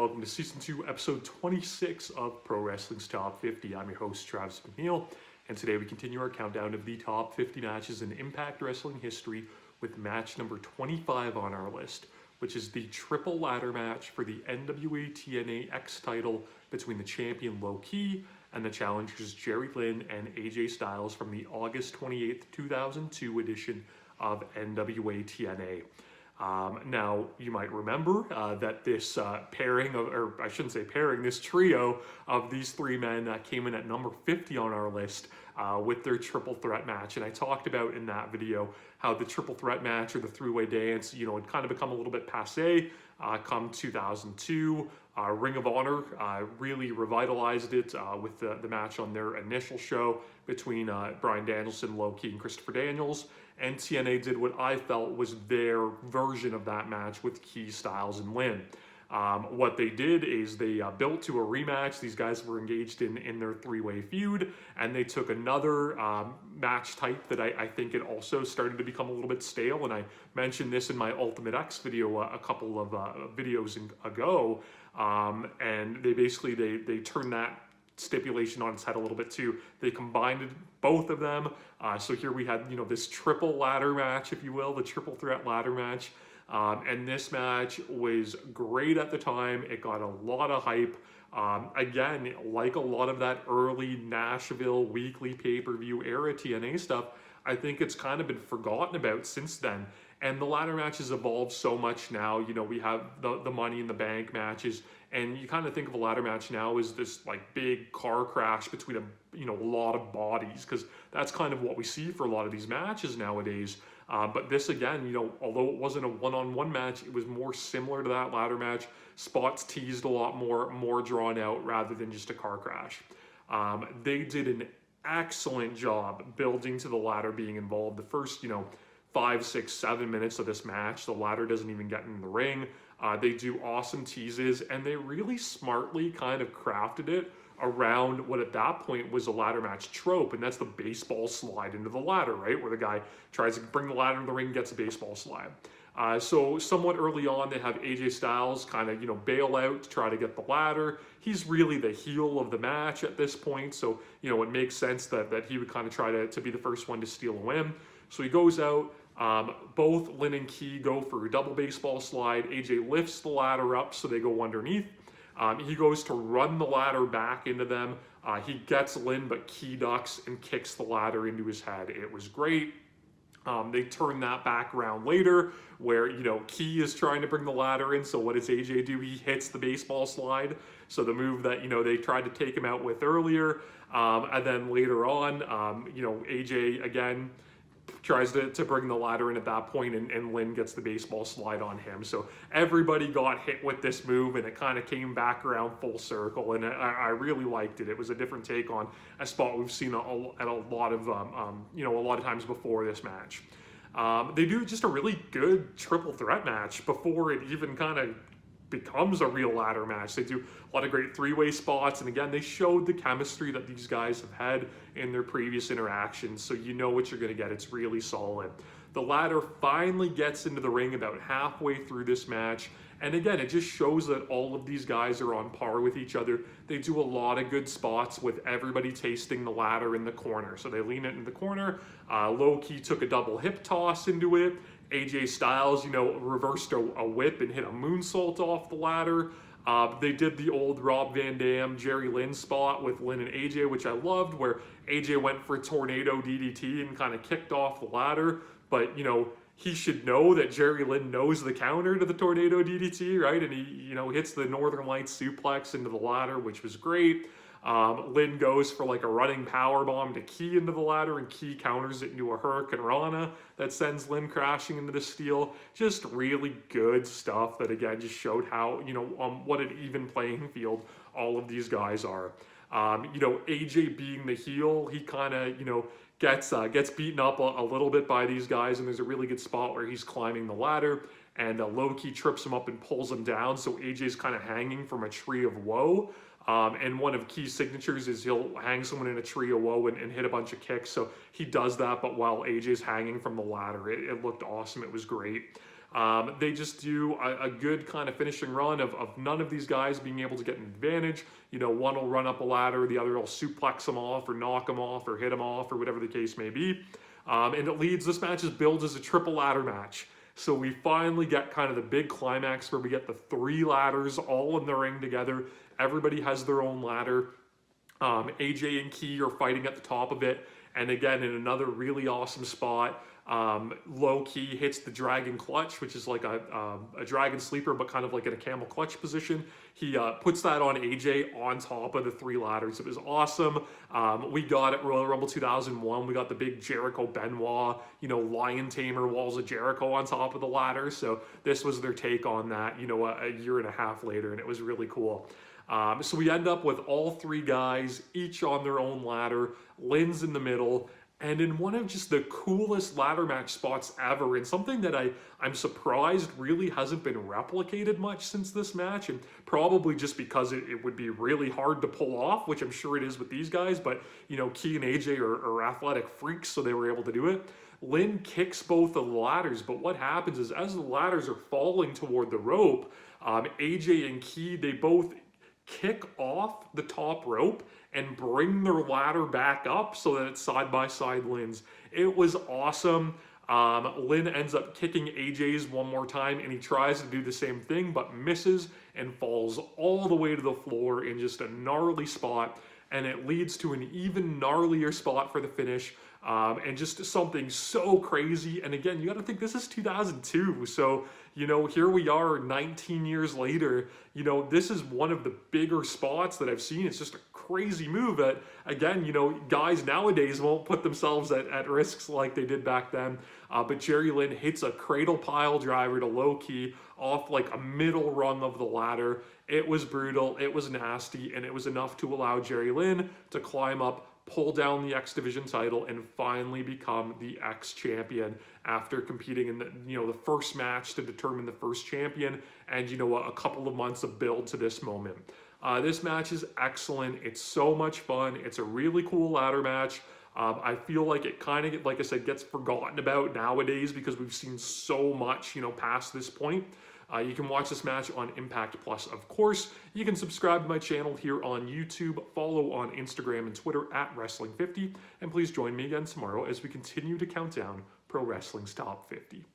welcome to Season 2, Episode 26 of Pro Wrestling's Top 50. I'm your host, Travis McNeil, and today we continue our countdown of the top 50 matches in Impact Wrestling history with match number 25 on our list, which is the triple ladder match for the NWA-TNA X title between the champion Low Ki and the challengers Jerry Lynn and AJ Styles from the August 28th, 2002 edition of NWA-TNA. Now, you might remember that this pairing, or I shouldn't say pairing, this trio of these three men came in at number 50 on our list with their triple threat match. And I talked about in that video how the triple threat match or the three-way dance, had kind of become a little bit passé come 2002. Ring of Honor really revitalized it with the match on their initial show between Bryan Danielson, Low Ki, and Christopher Daniels. And TNA did what I felt was their version of that match with Ki, Styles, and Lynn. What they did is they built to a rematch. These guys were engaged in their three-way feud, and they took another match type that I think it also started to become a little bit stale, and I mentioned this in my Ultimate X video a couple of videos ago, and they basically they turned that stipulation on its head a little bit too. They combined both of them. So here we had, this triple ladder match, if you will, the triple threat ladder match. And this match was great at the time. It got a lot of hype. Again, like a lot of that early Nashville weekly pay-per-view era TNA stuff, I think it's kind of been forgotten about since then. And the ladder matches evolved so much now. We have the Money in the Bank matches, and you kind of think of a ladder match now as this like big car crash between a lot of bodies, because that's kind of what we see for a lot of these matches nowadays. But this again, although it wasn't a one-on-one match, it was more similar to that ladder match. Spots teased a lot more drawn out rather than just a car crash. They did an excellent job building to the ladder being involved. The first, 5, 6, 7 minutes of this match, the ladder doesn't even get in the ring. They do awesome teases, and they really smartly kind of crafted it around what at that point was a ladder match trope, and that's the baseball slide into the ladder, right? Where the guy tries to bring the ladder in the ring and gets a baseball slide. So somewhat early on, they have AJ Styles kind of, bail out to try to get the ladder. He's really the heel of the match at this point, so, it makes sense that he would kind of try to be the first one to steal a win. So he goes out. Both Lynn and Ki go for a double baseball slide. AJ lifts the ladder up so they go underneath. He goes to run the ladder back into them. He gets Lynn, but Ki ducks and kicks the ladder into his head. It was great. They turn that back around later where, Ki is trying to bring the ladder in. So what does AJ do? He hits the baseball slide. So the move that, they tried to take him out with earlier. And then later on, AJ again tries to bring the ladder in at that point, and Lynn gets the baseball slide on him. So everybody got hit with this move, and it kind of came back around full circle, and I really liked it. It was a different take on a spot we've seen at a lot of times before this match. They do just a really good triple threat match before it even kind of becomes a real ladder match. They do a lot of great three-way spots, and again, they showed the chemistry that these guys have had in their previous interactions, so you know what you're going to get. It's really solid. The ladder finally gets into the ring about halfway through this match, and again, it just shows that all of these guys are on par with each other. They do a lot of good spots with everybody tasting the ladder in the corner. So they lean it in the corner. Low Ki took a double hip toss into it. AJ Styles, reversed a whip and hit a moonsault off the ladder. They did the old Rob Van Dam, Jerry Lynn spot with Lynn and AJ, which I loved, where AJ went for a tornado DDT and kind of kicked off the ladder. But, he should know that Jerry Lynn knows the counter to the tornado DDT, right? And he, hits the Northern Lights suplex into the ladder, which was great. Lynn goes for like a running power bomb to Ki into the ladder, and Ki counters it into a Hurricane Rana that sends Lynn crashing into the steel. Just really good stuff that again just showed how, what an even playing field all of these guys are. AJ being the heel, he kind of, gets beaten up a little bit by these guys, and there's a really good spot where he's climbing the ladder, and Low Ki trips him up and pulls him down, so AJ's kind of hanging from a tree of woe. And one of Ki's signatures is he'll hang someone in a tree of woe and hit a bunch of kicks. So he does that, but while AJ's hanging from the ladder, it looked awesome. It was great. They just do a good kind of finishing run of none of these guys being able to get an advantage. You know, one will run up a ladder, the other will suplex them off or knock them off or hit them off or whatever the case may be. And it leads, this match is billed as a triple ladder match. So we finally get kind of the big climax where we get the 3 ladders all in the ring together. Everybody has their own ladder. AJ and Key are fighting at the top of it. And again, in another really awesome spot, Low Key hits the dragon clutch, which is like a dragon sleeper, but kind of like in a camel clutch position. He puts that on AJ on top of the 3 ladders. It was awesome. We got at Royal Rumble 2001, we got the big Jericho Benoit, you know, Lion Tamer Walls of Jericho on top of the ladder. So this was their take on that, you know, a year and a half later, and it was really cool. So we end up with all 3 guys, each on their own ladder. Lynn's in the middle, and in one of just the coolest ladder match spots ever, and something that I'm surprised really hasn't been replicated much since this match, and probably just because it would be really hard to pull off, which I'm sure it is with these guys, but you know, Key and AJ are athletic freaks, so they were able to do it. Lynn kicks both of the ladders, but what happens is as the ladders are falling toward the rope, AJ and Key, they both kick off the top rope and bring their ladder back up so that it's side by side Lynn's. It was awesome. Lynn ends up kicking AJ's one more time, and he tries to do the same thing but misses and falls all the way to the floor in just a gnarly spot, and it leads to an even gnarlier spot for the finish. And just something so crazy. And again, you got to think this is 2002. So, you know, here we are 19 years later. You know, this is one of the bigger spots that I've seen. It's just a crazy move that, again, you know, guys nowadays won't put themselves at risks like they did back then. But Jerry Lynn hits a cradle pile driver to Low Key off like a middle rung of the ladder. It was brutal, it was nasty, and it was enough to allow Jerry Lynn to climb up, pull down the X Division title, and finally become the X champion after competing in the, you know, the first match to determine the first champion, and you know, a couple of months of build to this moment. This match is excellent. It's so much fun. It's a really cool ladder match. I feel like it kind of, like I said, gets forgotten about nowadays because we've seen so much, you know, past this point. You can watch this match on Impact Plus, of course. You can subscribe to my channel here on YouTube, follow on Instagram and Twitter at Wrestling50, and please join me again tomorrow as we continue to count down Pro Wrestling's Top 50.